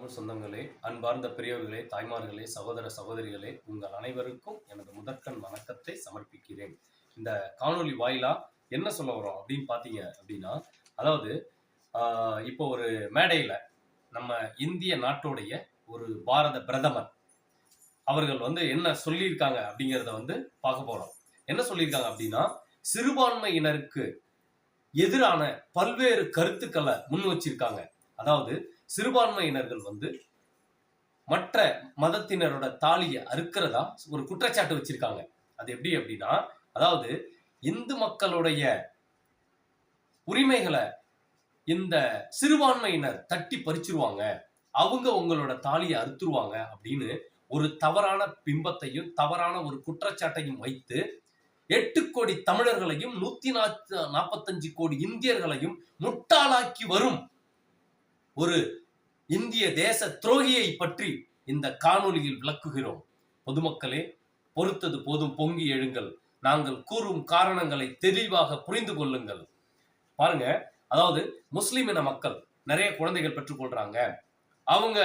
தமிழ் சொந்தங்களே, அன்பார்ந்த பெரியவர்களே, தாய்மார்களே, சகோதர சகோதரிகளே, உங்கள் அனைவருக்கும் எனது முதற்கண் வணக்கத்தை சமர்ப்பிக்கிறேன். இந்த காணொளி வாயிலா என்ன சொல்ல வரோம் அப்படின்னு பார்த்தீங்க அப்படின்னா, அதாவது இப்போ ஒரு மேடையில நம்ம இந்திய நாட்டுடைய ஒரு பாரத பிரதமர் அவர்கள் என்ன சொல்லியிருக்காங்க அப்படிங்கிறத பார்க்க போறோம். என்ன சொல்லியிருக்காங்க அப்படின்னா, சிறுபான்மையினருக்கு எதிரான பல்வேறு கருத்துக்களை முன் வச்சிருக்காங்க. அதாவது சிறுபான்மையினர்கள் மற்ற மதத்தினரோட தாலியை அறுக்கிறதா ஒரு குற்றச்சாட்டு வச்சிருக்காங்க. அது எப்படி அப்படின்னா, அதாவது இந்து மக்களுடைய உரிமைகளை இந்த சிறுபான்மையினர் தட்டி பறிச்சிருவாங்க, அவங்க உங்களோட தாலியை அறுத்துருவாங்க அப்படின்னு ஒரு தவறான பிம்பத்தையும் தவறான ஒரு குற்றச்சாட்டையும் வைத்து 8 கோடி தமிழர்களையும் 145 கோடி இந்தியர்களையும் முட்டாளாக்கி வரும் ஒரு இந்திய தேச துரோகியை பற்றி இந்த காணொலியில் விளக்குகிறோம். பொதுமக்களே, பொறுத்தது போதும், பொங்கி எழுங்கள். நாங்கள் கூறும் காரணங்களை தெளிவாக புரிந்து கொள்ளுங்கள். பாருங்க, அதாவது முஸ்லிம் இன மக்கள் நிறைய குழந்தைகள் பெற்றுக்கொள்றாங்க, அவங்க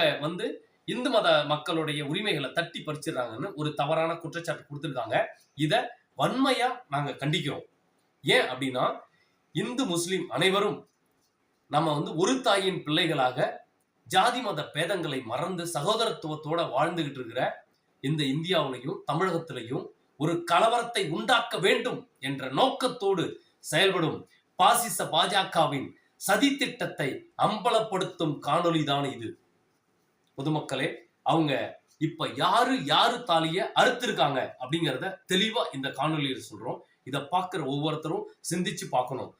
இந்து மத மக்களுடைய உரிமைகளை தட்டி பறிச்சிடறாங்கன்னு ஒரு தவறான குற்றச்சாட்டு கொடுத்திருக்காங்க. இத வன்மையா நாங்க கண்டிக்கிறோம். ஏன் அப்படின்னா, இந்து முஸ்லிம் அனைவரும் நம்ம ஒரு தாயின் பிள்ளைகளாக ஜாதி மத பேதங்களை மறந்து சகோதரத்துவத்தோட வாழ்ந்துகிட்டு இருக்கிற இந்த இந்தியாவிலையும் தமிழகத்திலையும் ஒரு கலவரத்தை உண்டாக்க வேண்டும் என்ற நோக்கத்தோடு செயல்படும் பாசிச பாஜகவின் சதி திட்டத்தை அம்பலப்படுத்தும் காணொலிதான் இது. பொதுமக்களே, அவங்க இப்ப யாரு தாலிய அறுத்திருக்காங்க அப்படிங்கிறத தெளிவா இந்த காணொலியில் சொல்றோம். இதை பார்க்கிற ஒவ்வொருத்தரும் சிந்திச்சு பார்க்கணும்.